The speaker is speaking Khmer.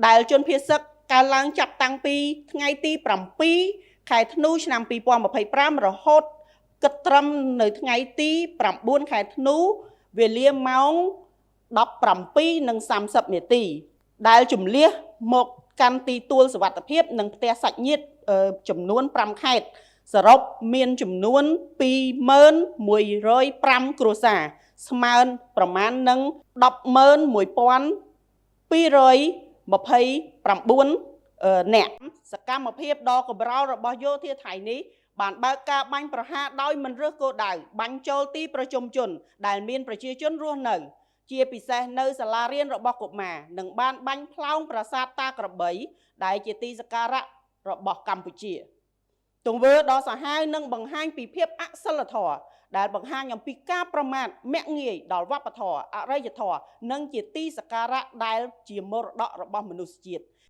ដែលជនភៀសសឹកកើនឡើងចាប់តាំងពីថ្ងៃទី7 ខែធ្នូឆ្នាំ2025រហូតគិតត្រឹមនៅថ្ងៃទី9 ខែធ្នូវេលាម៉ោង 17:30 នាទី ដែលជំលះមកកាន់ទីទួលសុវត្ថិភាពនិងផ្ទះសាច់ញាតិចំនួន5ខេត្តសរុបមានចំនួន 2105 គ្រួសារស្មើប្រមាណនឹង 101,229 នាក់ សកម្មភាពដ៏កម្រោលរបស់យោធាថៃនេះបានបើកការបាញ់ប្រហារដោយមិនរើសគោលដៅបាញ់ចូលទីប្រជុំជនដែលមានប្រជាជនរស់នៅជាពិសេសនៅសាលារៀនរបស់កុមារនិងបានបាញ់ផ្លោងប្រាសាទតាក្របីដែលជាទីសក្ការៈរបស់កម្ពុជាទង្វើដ៏សាហាវនិងបង្ហាញពីភាពអសិលធម៌ដែលបង្ហាញអំពីការប្រមាថមាក់ងាយដល់វប្បធម៌អរិយធម៌និងជាទីសក្ការៈដែលជាមរតករបស់មនុស្សជាតិ